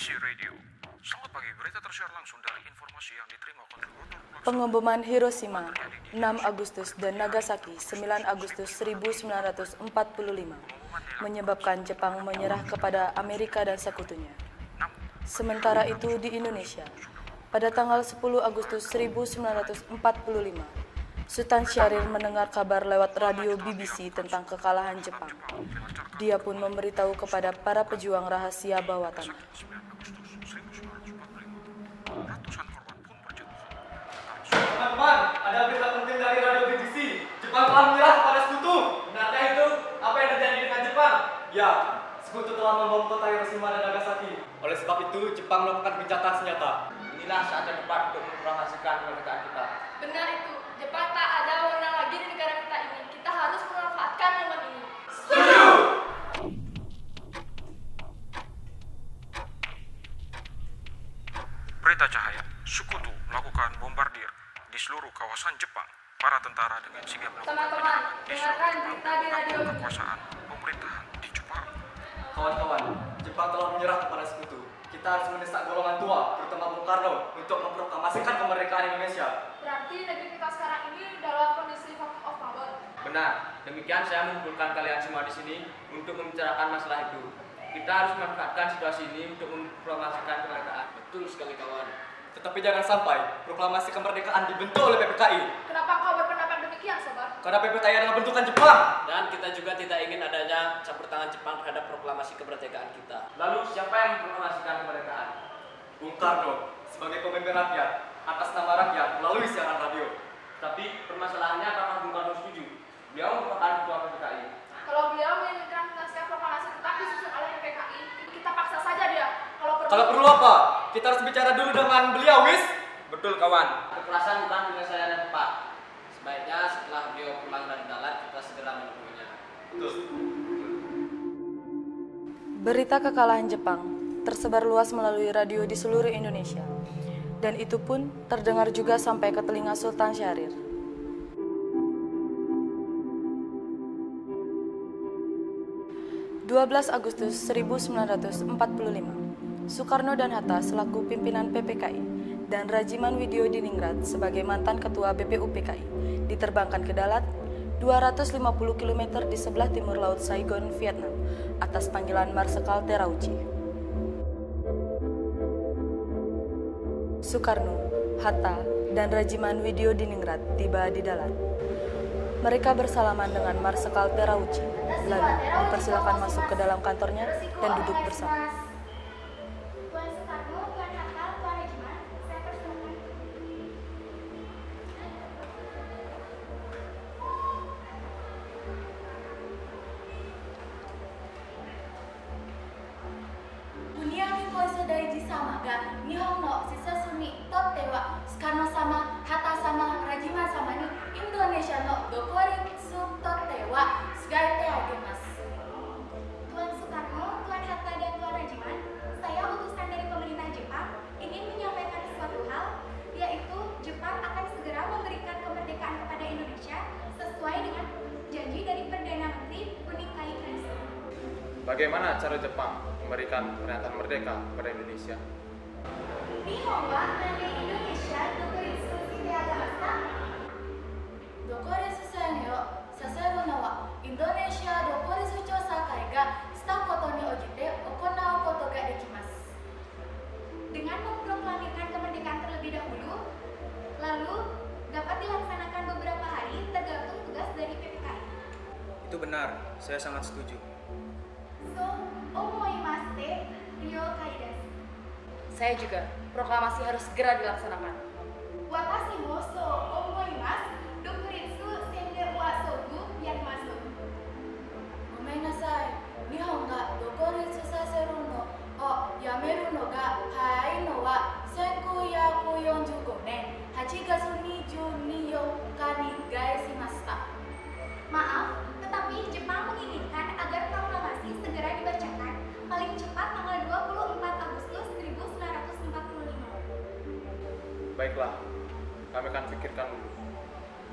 BBC Radio. Selamat pagi, berita tersiar langsung dari informasi yang diterima kontributor. Pengeboman Hiroshima 6 Agustus dan Nagasaki 9 Agustus 1945 menyebabkan Jepang menyerah kepada Amerika dan sekutunya. Sementara itu di Indonesia, pada tanggal 10 Agustus 1945, Sultan Syahrir mendengar kabar lewat radio BBC tentang kekalahan Jepang. Dia pun memberitahu kepada para pejuang rahasia bawah tanah. Teman-teman, ada berita penting dari radio BBC. Jepang telah menyerah kepada sekutu. Benarkah itu? Apa yang terjadi dengan Jepang? Ya, sekutu telah membom kota Hiroshima dan Nagasaki. Oleh sebab itu, Jepang melakukan gencatan senjata. Inilah saat yang tepat untuk memproklamasikan kemerdekaan kita. Benar itu. Jepang tak ada wewenang lagi di negara kita ini. Kita harus memanfaatkan momen ini. Setuju! Berita cahaya, sekutu melakukan bombardir di seluruh kawasan Jepang. Para tentara dengan sigap melakukan Teman-teman, penyerangan di dengarkan seluruh berita di radio. kekuasaan pemerintahan di Jepang. Kawan-kawan, Jepang telah menyerah kepada sekutu. Kita harus mendesak golongan tua, terutama Bung Karno, untuk memproklamasikan kemerdekaan Indonesia. Berarti negeri kita sekarang ini dalam kondisi of power. Benar, demikian saya mengumpulkan kalian semua di sini untuk membicarakan masalah itu. Kita harus memanfaatkan situasi ini untuk memproklamasikan kemerdekaan. Betul sekali kawan. Tetapi jangan sampai proklamasi kemerdekaan dibentuk oleh PPKI. Kenapa kau berpendapat demikian, sobat? Karena PPKI adalah bentukan Jepang. Dan kita juga tidak ingin adanya campur tangan Jepang terhadap proklamasi kemerdekaan kita. Lalu siapa yang memproklamasikan kemerdekaan? Bung Karno sebagai pemimpin rakyat atas nama rakyat melalui siaran radio. Tapi permasalahannya apakah Bung Karno setuju? Beliau merupakan ketua PPKI. Kalau beliau menginginkan naskah proklamasi tetap disusun oleh PPKI, kita paksa saja dia. Kalau perlu apa? Kita harus bicara dulu dengan beliau, wis? Betul kawan. Kekerasan bukan penyelesaian yang tepat. Sebaiknya setelah beliau pulang dari dalat, kita segera menemuinya. Betul. Berita kekalahan Jepang tersebar luas melalui radio di seluruh Indonesia. Dan itu pun terdengar juga sampai ke telinga Sultan Syahrir. Agustus 1945, Soekarno dan Hatta selaku pimpinan PPKI dan Rajiman Widyodiningrat sebagai mantan ketua BPUPKI diterbangkan ke Dalat 250 km di sebelah timur laut Saigon, Vietnam atas panggilan Marsekal Terauchi. Soekarno, Hatta, dan Rajiman Widyodiningrat tiba di Dalat. Mereka bersalaman dengan Marsekal Terauchi, lalu dipersilakan masuk ke dalam kantornya dan duduk bersama. Tuan Soekarno, Tuan Hatta, Tuan Rajiman, saya persilakan. Dunia mikoiso daiji sama ga Nihon no Shisasumi totte wa Soekarno sama, Hatta sama, Rajiman sama ni Indonesia no Dokoritsu totte wa sugaite agemasu. Tuan Soekarno, Tuan Hatta, dan Tuan Rajiman, saya utusan dari pemerintah Jepang ingin menyampaikan suatu hal, yaitu Jepang akan segera memberikan kemerdekaan kepada Indonesia sesuai dengan janji dari Perdana Menteri Kunikai Kaisar. Bagaimana cara Jepang memberikan pernyataan merdeka kepada Indonesia? Nihon wa nande Indonesia dokoritsu shite agamasa? Dokoritsu sanyo sasaru no wa Indonesia dokoritsu chosa kai ga shita koto ni ojite okonau koto ga dekimasu. Dengan memproklamirkan kemerdekaan terlebih dahulu, lalu dapat dilaksanakan beberapa hari tergantung tugas dari PPKI. Itu benar, saya sangat setuju. So, omoimaste ryokai desu. Saya juga, proklamasi harus segera dilaksanakan. Watashi mo so omoimasu dokuritsu sende wa sogu yarimasu. Gomenasai, Nihon ga dokuritsu saseru no o yameru no ga hai no wa 1945年8月22日にgae shimashita. Maaf, tetapi Jepang menginginkan agar proklamasi segera dibacakan paling cepat tanggal 24 Agustus 1945. Baiklah, kami akan pikirkan dulu.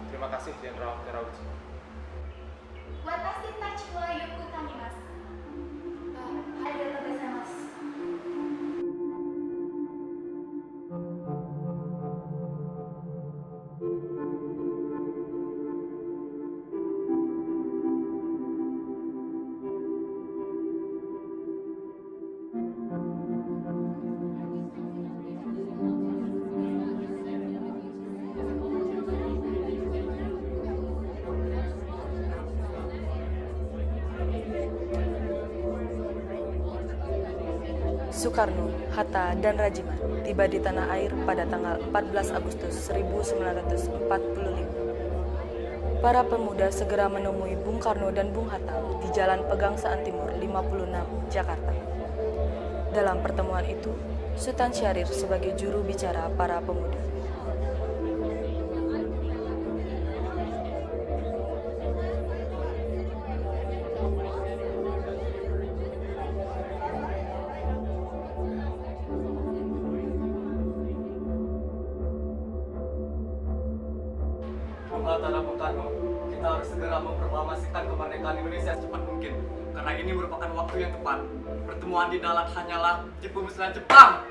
Terima kasih Jenderal Terauchi. Watashi tachi wa yoku kamimasu. Arigatou gozaimasu. Soekarno, Hatta, dan Rajiman tiba di tanah air pada tanggal 14 Agustus 1945. Para pemuda segera menemui Bung Karno dan Bung Hatta di Jalan Pegangsaan Timur 56, Jakarta. Dalam pertemuan itu, Sultan Syahrir sebagai juru bicara para pemuda. Bung Hatta dan Bung Karno, kita harus segera memproklamasikan kemerdekaan Indonesia secepat mungkin. Karena ini merupakan waktu yang tepat. Pertemuan di Dalat hanyalah tipu muslihat Jepang.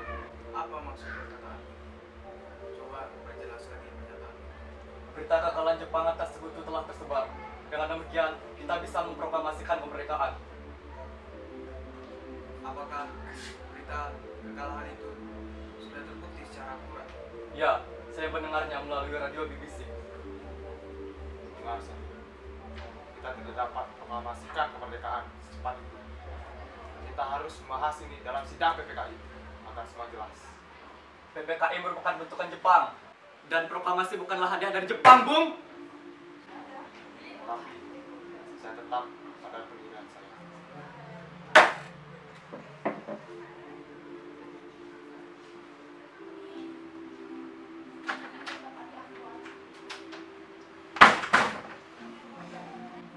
Apa maksud perkataan? Coba perjelas lagi pernyataan. Berita kekalahan Jepang atas sekutu telah tersebar. Dengan demikian, kita bisa memproklamasikan kemerdekaan. Apakah berita kekalahan itu sudah terbukti secara akurat? Ya, saya mendengarnya melalui radio BBC. Dengar saja. Kita tidak dapat proklamasikan kemerdekaan secepat itu. Kita harus membahas ini dalam sidang PPKI agar semua jelas. PPKI merupakan bentukan Jepang. Dan proklamasi bukanlah hadiah dari Jepang, Bung. Tapi saya tetap pada pendirian saya.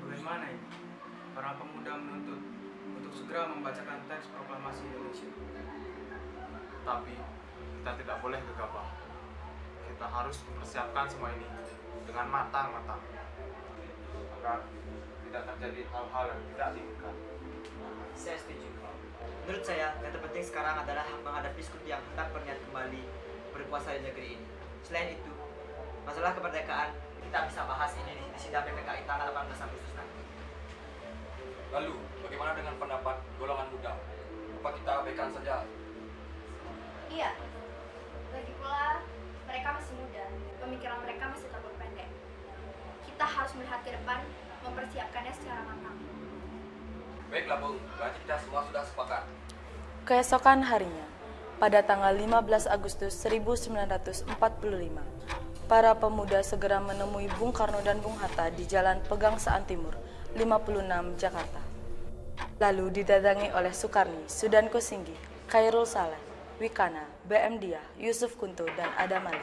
Bagaimana ini? Para pemuda menuntut untuk segera membacakan teks proklamasi Indonesia. Tapi kita tidak boleh gegabah. Kita harus mempersiapkan semua ini dengan matang-matang agar tidak terjadi hal-hal yang tidak diinginkan. Saya setuju. Menurut saya, yang terpenting sekarang adalah menghadapi sekutu yang hendak berniat kembali berkuasa di negeri ini. Selain itu, masalah kemerdekaan kita bisa bahas ini di sidang PPKI tanggal 18 Agustus nanti. Lalu, bagaimana dengan pendapat golongan muda? Apa kita abaikan saja? Iya. Lagi pula, mereka masih muda. Pemikiran mereka masih terlalu pendek. Kita harus melihat ke depan, mempersiapkannya secara matang. Baiklah, Bung. Berarti kita semua sudah sepakat. Keesokan harinya, pada tanggal 15 Agustus 1945, para pemuda segera menemui Bung Karno dan Bung Hatta di Jalan Pegangsaan Timur, 56, Jakarta. Lalu didatangi oleh Sukarni, Sudan Kosinggi, Khairul Saleh, Wikana, BM Dia, Yusuf Kunto, dan Adam Malik.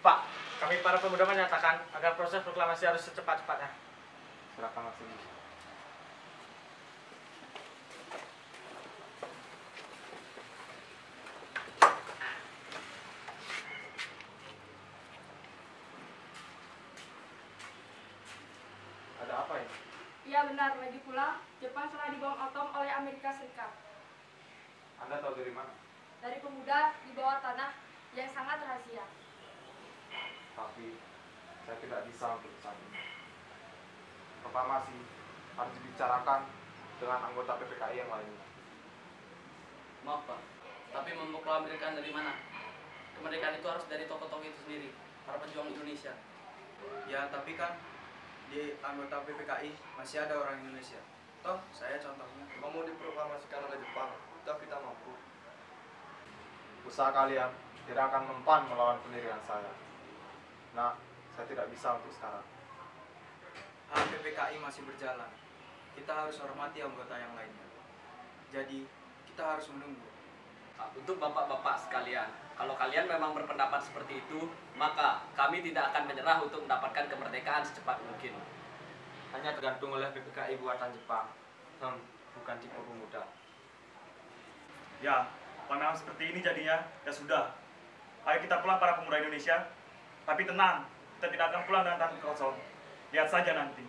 Pak, kami para pemuda menyatakan agar proses proklamasi harus secepat-cepatnya. Silakan Mas Indi. Ada apa ini? Ya benar, lagi pula Jepang telah dibom atom oleh Amerika Serikat. Anda tahu dari mana? Dari pemuda di bawah tanah yang sangat rahasia. Tapi saya tidak bisa untuk saat ini. Proklamasi harus dibicarakan dengan anggota PPKI yang lainnya. Maaf Pak, tapi memproklamasikan dari mana? Kemerdekaan itu harus dari tokoh-tokoh itu sendiri, para pejuang Indonesia. Ya, tapi kan di anggota PPKI masih ada orang Indonesia. Toh, saya contohnya. Mau diproklamasikan oleh Jepang, toh kita mampu. Usaha kalian tidak akan mempan melawan pendirian saya. Nah, saya tidak bisa untuk sekarang. Hak PPKI masih berjalan. Kita harus hormati anggota yang lainnya. Jadi, kita harus menunggu. Untuk bapak-bapak sekalian, kalau kalian memang berpendapat seperti itu, maka kami tidak akan menyerah untuk mendapatkan kemerdekaan secepat mungkin. Hanya tergantung oleh PPKI buatan Jepang. Bukan tipu pemuda. Ya, pandangan seperti ini jadinya ya sudah. Ayo kita pulang para pemuda Indonesia. Tapi tenang, kita tidak akan pulang dengan tangan kosong. Lihat saja nanti.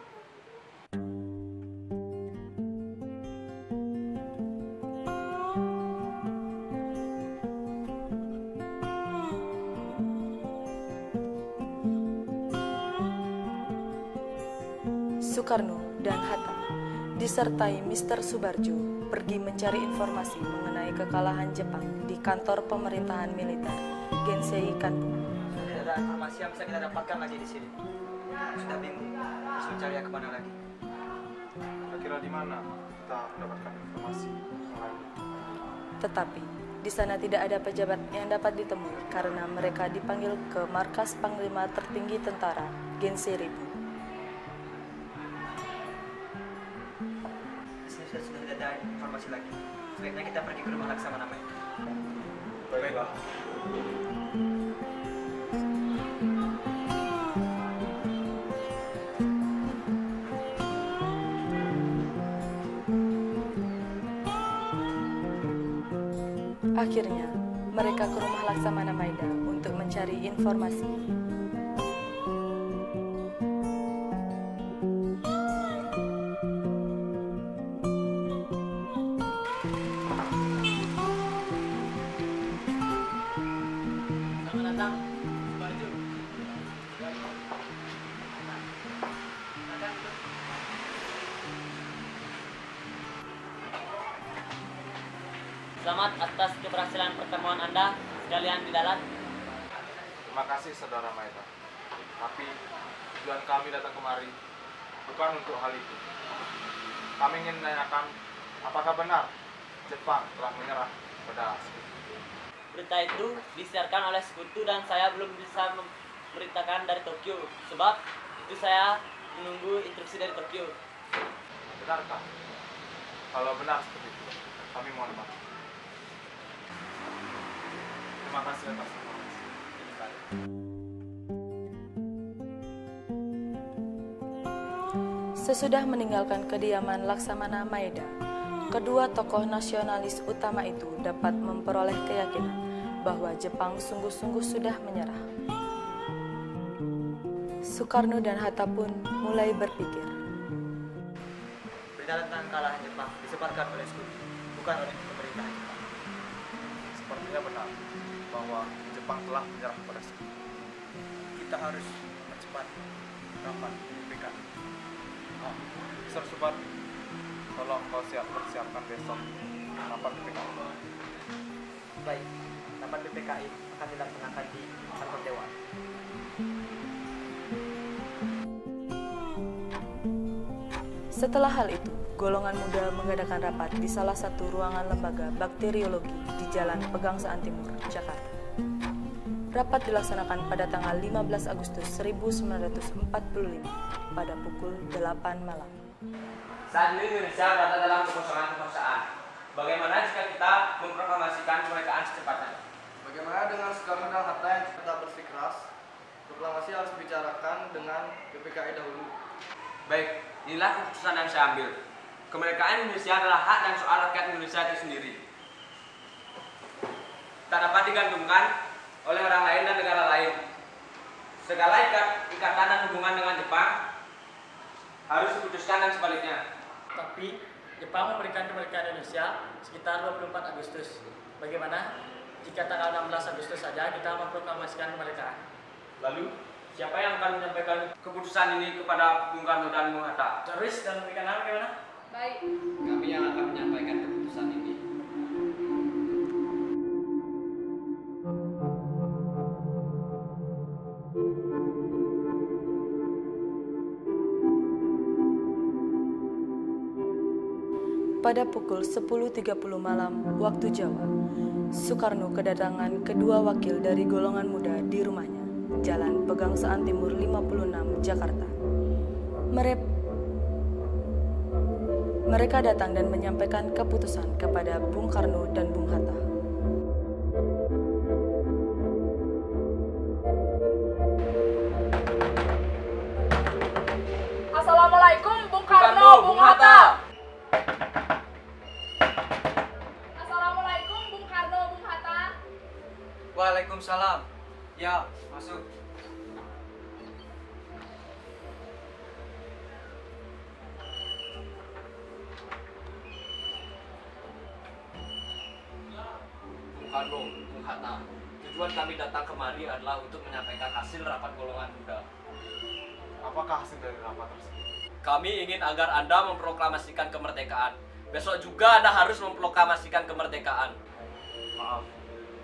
Soekarno dan Hatta disertai Mr. Subarjo pergi mencari informasi mengenai kekalahan Jepang di kantor pemerintahan militer Gensei Kanto. Sudah ada ada informasi yang bisa kita dapatkan lagi di sini. Sudah bingung, harus mencari kemana lagi. Kira-kira di mana kita mendapatkan informasi yang lain? Tetapi di sana tidak ada pejabat yang dapat ditemui karena mereka dipanggil ke markas Panglima Tertinggi Tentara Gen 1000. Di sini sudah tidak ada informasi lagi. Sebaiknya kita pergi ke rumah Laksamana Maeda. Baiklah. Akhirnya, mereka ke rumah Laksamana Maeda untuk mencari informasi. Selamat datang, Subarjo. Selamat atas keberhasilan pertemuan Anda sekalian di dalam. Terima kasih Saudara Maeda. Tapi tujuan kami datang kemari bukan untuk hal itu. Kami ingin menanyakan apakah benar Jepang telah menyerah pada Sekutu. Berita itu disiarkan oleh Sekutu dan saya belum bisa memberitakan dari Tokyo. Sebab itu saya menunggu instruksi dari Tokyo. Benarkah? Kalau benar seperti itu, kami mohon maaf. Terima kasih atas informasi. Sesudah meninggalkan kediaman Laksamana Maeda, kedua tokoh nasionalis utama itu dapat memperoleh keyakinan bahwa Jepang sungguh-sungguh sudah menyerah. Soekarno dan Hatta pun mulai berpikir. Berita tentang kekalahan Jepang disebarkan oleh Sekutu, bukan oleh pemerintah Jepang. Sepertinya benar bahwa Jepang telah menyerah pada Sekutu. Kita harus mempercepat rapat PKI. Mr. Subar, tolong kau persiapkan besok rapat PKI. Baik, rapat PPKI akan dilaksanakan di kantor Dewan. Setelah hal itu, golongan muda mengadakan rapat di salah satu ruangan lembaga bakteriologi di Jalan Pegangsaan Timur, Jakarta. Rapat dilaksanakan pada tanggal 15 Agustus 1945 pada pukul 8 malam. Saat ini Indonesia berada dalam kekosongan-kekuasaan. Bagaimana jika kita memproklamasikan kemerdekaan secepatnya? Bagaimana dengan Soekarno dan Hatta yang tetap bersikeras? Proklamasi harus dibicarakan dengan PPKI dahulu. Baik, inilah keputusan yang saya ambil. Kemerdekaan Indonesia adalah hak dan soal rakyat Indonesia itu sendiri. Tak dapat digantungkan oleh orang lain dan negara lain. Segala ikatan dan hubungan dengan Jepang harus diputuskan dan sebaliknya. Tapi Jepang memberikan kemerdekaan Indonesia sekitar 24 Agustus. Bagaimana jika tanggal 16 Agustus saja kita memproklamasikan kemerdekaan? Lalu, siapa yang akan menyampaikan keputusan ini kepada Bung Karno dan Bung Hatta? Joris dan Mika Nama bagaimana? Baik. Kami yang akan menyampaikan keputusan ini. Pada pukul 10.30 malam waktu Jawa, Soekarno kedatangan kedua wakil dari golongan muda di rumahnya, Jalan Pegangsaan Timur 56, Jakarta. Mereka datang dan menyampaikan keputusan kepada Bung Karno dan Bung Hatta. Assalamualaikum Bung Karno, Bung Hatta. Assalamualaikum Bung Karno, Bung Hatta. Waalaikumsalam. Ya, masuk. Bung Karno, Bung Hatta, tujuan kami datang kemari adalah untuk menyampaikan hasil rapat golongan muda. Apakah hasil dari rapat tersebut? Kami ingin agar Anda memproklamasikan kemerdekaan. Besok juga Anda harus memproklamasikan kemerdekaan. Maaf,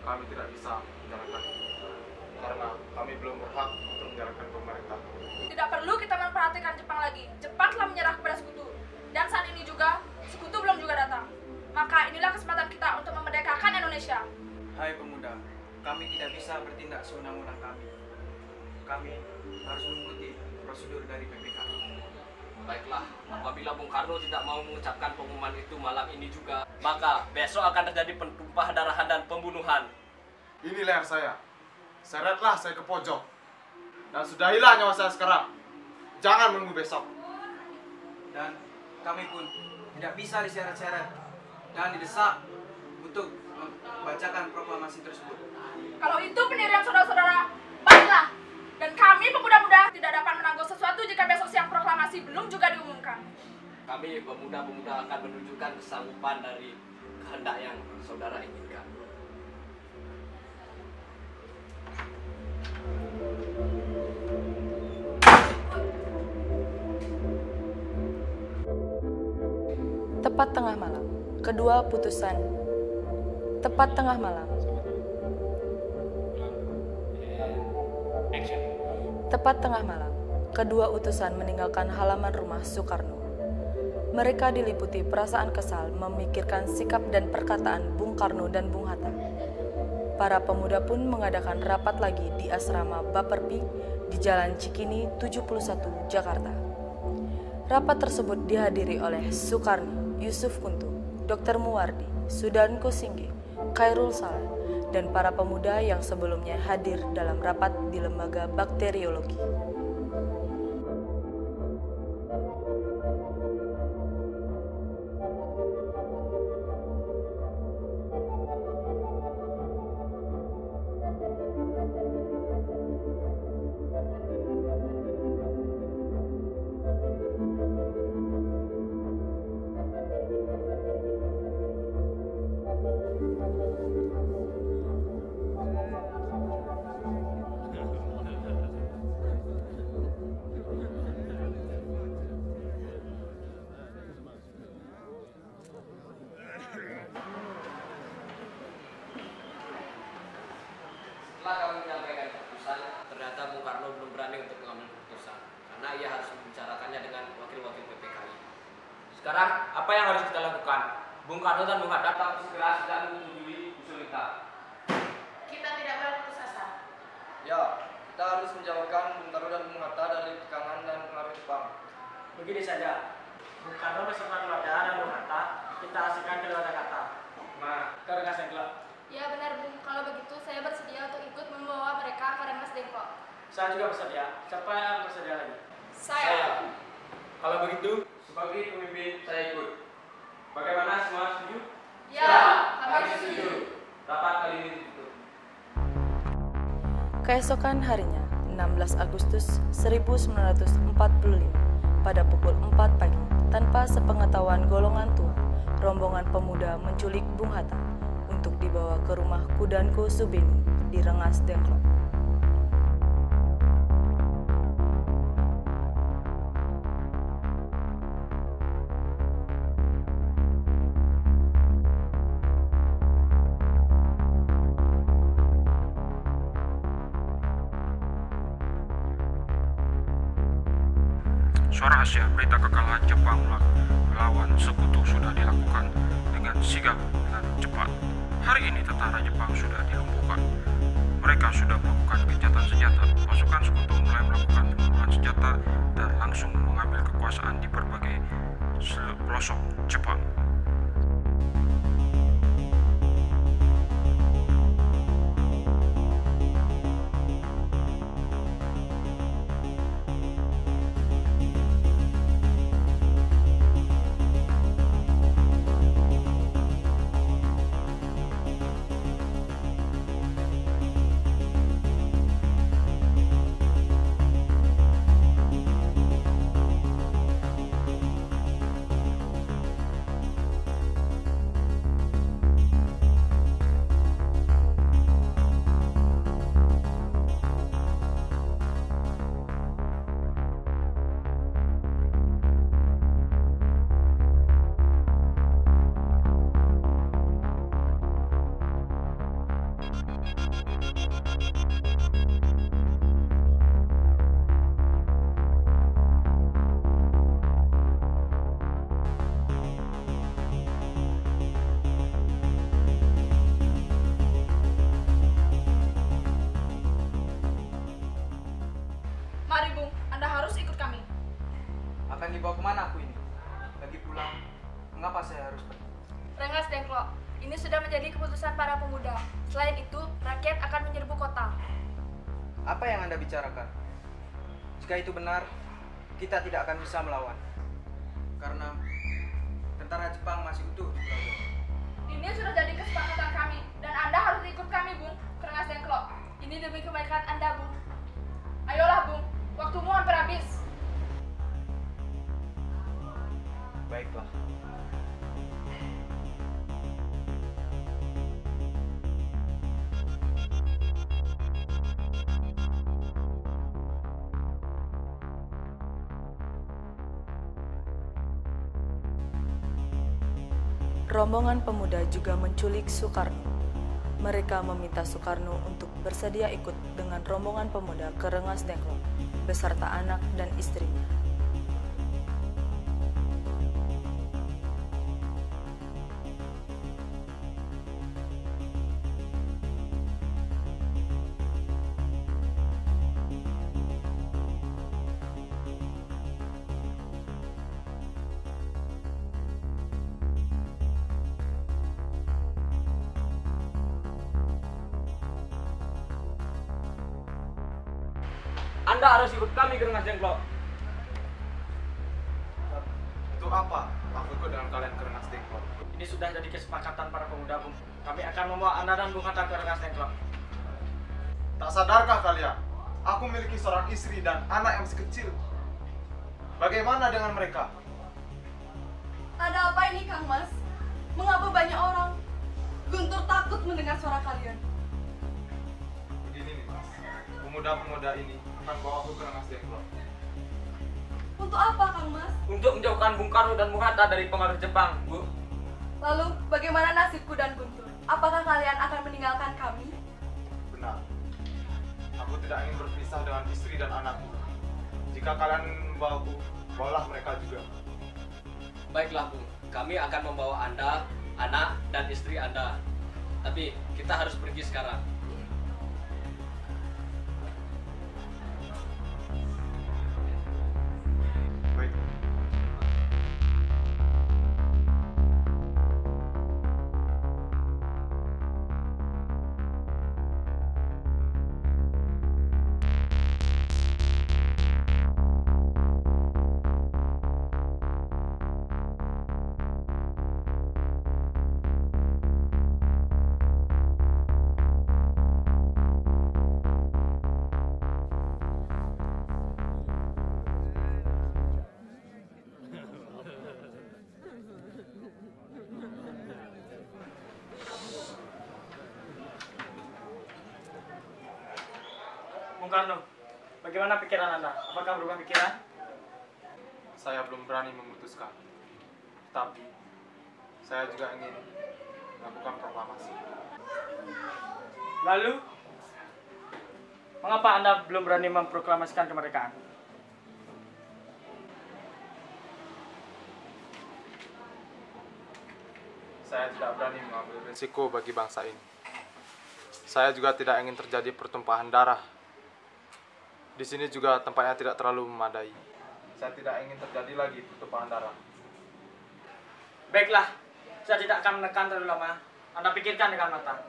kami tidak bisa menjalankan itu karena kami belum kami harus mengikuti prosedur dari PPKI. Baiklah, apabila Bung Karno tidak mau mengucapkan pengumuman itu malam ini juga, maka besok akan terjadi pentumpah darahan dan pembunuhan. Ini leher saya. Seretlah saya ke pojok. Dan sudahilah nyawa saya sekarang. Jangan menunggu besok. Dan kami pun tidak bisa diseret-seret dan didesak untuk membacakan proklamasi tersebut. Kalau itu pendirian saudara-saudara, baiklah. Dan kami pemuda-muda tidak dapat menanggung sesuatu jika besok siang proklamasi belum juga diumumkan. Kami pemuda-pemuda akan menunjukkan kesanggupan dari kehendak yang saudara inginkan. Tepat tengah malam, kedua putusan. Tepat tengah malam. Tepat tengah malam, kedua utusan meninggalkan halaman rumah Soekarno. Mereka diliputi perasaan kesal memikirkan sikap dan perkataan Bung Karno dan Bung Hatta. Para pemuda pun mengadakan rapat lagi di asrama Baperpi di Jalan Cikini 71, Jakarta. Rapat tersebut dihadiri oleh Soekarno, Yusuf Kuntu, Dr. Muwardi, Sudanko Singgi, Khairul Saleh, dan para pemuda yang sebelumnya hadir dalam rapat di Lembaga Bakteriologi. Setelah kami menyampaikan keputusan, ternyata Bung Karno belum berani untuk mengambil keputusan karena ia harus membicarakannya dengan wakil-wakil PPKI. Sekarang, apa yang harus kita lakukan? Bung Karno dan Bung Hatta harus segera tidak menyetujui usul kita. Kita tidak boleh putus asa. Ya, kita harus menjauhkan Bung Karno dan Bung Hatta dari tekanan dan pengaruh Jepang. Begini saja, Bung Karno beserta keluarga dan Bung Hatta kita asingkan ke Jakarta. Nah, ke Rengas Dengklok. Ya benar Bung, kalau begitu saya bersedia untuk ikut membawa mereka ke Rengas Dengklok. Saya juga bersedia. Siapa yang bersedia lagi? Saya. Kalau begitu, sebagai pemimpin saya ikut. Bagaimana, semua setuju? Ya, kami setuju. Rapat kali ini ditutup. Keesokan harinya, 16 Agustus 1945, pada pukul 4 pagi, tanpa sepengetahuan golongan tua, rombongan pemuda menculik Bung Hatta untuk dibawa ke rumah Kudanko Subeni di Rengas Dengklok. Suara Asia, berita kekalahan Jepang melawan sekutu sudah dilakukan dengan sigap dan cepat. Hari ini tentara Jepang sudah dilumpuhkan. Mereka sudah melakukan gencatan senjata. Pasukan sekutu mulai melakukan pembunuhan senjata dan langsung mengambil kekuasaan di berbagai pelosok Jepang. Sedang dibawa kemana aku ini? Lagi pulang, mengapa saya harus pergi? Rengas Dengklok, ini sudah menjadi keputusan para pemuda. Selain itu, rakyat akan menyerbu kota. Apa yang Anda bicarakan? Jika itu benar, kita tidak akan bisa melawan. Karena tentara Jepang masih utuh di Pulau Jawa. Ini sudah jadi kesepakatan kami, dan Anda harus ikut kami, Bung. Rengas Dengklok, ini demi kebaikan Anda, Bung. Ayolah, Bung. Waktumu hampir habis. Baiklah. Rombongan pemuda juga menculik Soekarno. Mereka meminta Soekarno untuk bersedia ikut dengan rombongan pemuda ke Rengas Dengklok beserta anak dan istrinya. Anda harus ikut kami ke Rengas Dengklok. Itu apa? Aku ikut dengan kalian ke Rengas Dengklok. Ini sudah jadi kesepakatan para pemuda, Bung. Kami akan membawa Anda dan Bung Hatta ke Rengas Dengklok. Tak sadarkah kalian? Aku memiliki seorang istri dan anak yang masih kecil. Bagaimana dengan mereka? Ada apa ini, Kang Mas? Mengapa banyak orang? Guntur takut mendengar suara kalian. Begini nih, Mas. Pemuda-pemuda ini akan bawa aku ke Rengas Dengklok. Untuk apa, Kang Mas? Untuk menjauhkan Bung Karno dan Bung Hatta dari pengaruh Jepang, Bu. Lalu, bagaimana nasibku dan Guntur? Apakah kalian akan meninggalkan kami? Benar. Aku tidak ingin berpisah dengan istri dan anakku. Jika kalian membawaku, bawalah mereka juga. Baiklah, Bung. Kami akan membawa Anda, anak, dan istri Anda. Tapi kita harus pergi sekarang. Baik. Bung Karno, bagaimana pikiran Anda? Apakah berubah pikiran? Saya belum berani memutuskan. Tapi saya juga ingin melakukan proklamasi. Lalu, mengapa Anda belum berani memproklamasikan kemerdekaan? Saya tidak berani mengambil risiko bagi bangsa ini. Saya juga tidak ingin terjadi pertumpahan darah. Di sini juga tempatnya tidak terlalu memadai. Saya tidak ingin terjadi lagi pertumpahan darah. Baiklah, saya tidak akan menekan terlalu lama. Anda pikirkan dengan matang.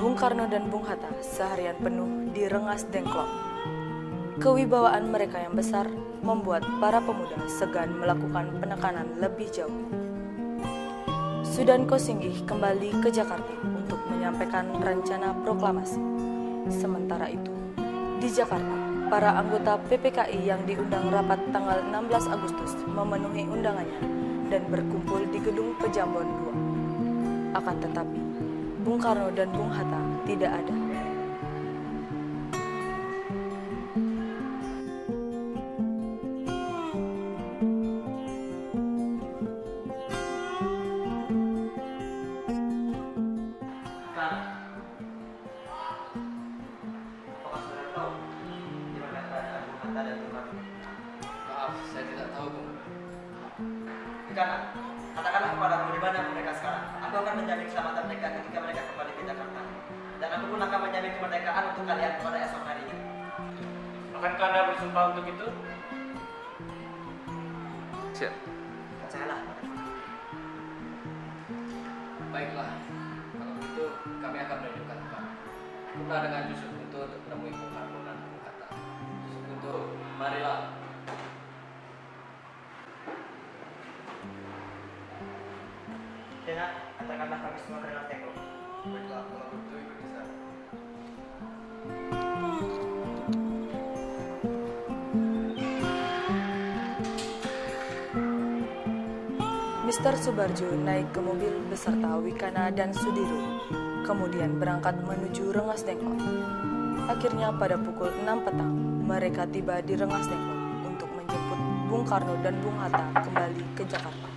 Bung Karno dan Bung Hatta seharian penuh di Rengas Dengklok. Kewibawaan mereka yang besar membuat para pemuda segan melakukan penekanan lebih jauh. Sudan Kosinggih kembali ke Jakarta untuk menyampaikan rencana proklamasi. Sementara itu, di Jakarta, para anggota PPKI yang diundang rapat tanggal 16 Agustus memenuhi undangannya dan berkumpul di Gedung Pejambon II. Akan tetapi, Bung Karno dan Bung Hatta tidak ada. Apakah saudara tahu di mana keberadaan Bung Hatta dan Bung Karno? Maaf, saya tidak tahu, Bung. Karena katakanlah kepadaku di mana mereka sekarang. Aku akan menjamin keselamatan mereka ketika mereka kembali ke Jakarta. Dan aku pun akan menjamin kemerdekaan untuk kalian pada esok harinya. Akankah Anda bersumpah untuk itu? Siap. Percayalah. Baiklah. Kalau begitu kami akan menunjukkan Pak. Ikutlah dengan Yusuf untuk menemui Bung Karno dan Bung Hatta. Yusuf untuk marilah. Dengan katakanlah kami semua ke dalam teko. Baiklah, kalau begitu ikut di sana. Mr. Subarjo naik ke mobil beserta Wikana dan Sudirun, kemudian berangkat menuju Rengas Dengklok. Akhirnya pada pukul 6 petang, mereka tiba di Rengas Dengklok untuk menjemput Bung Karno dan Bung Hatta kembali ke Jakarta.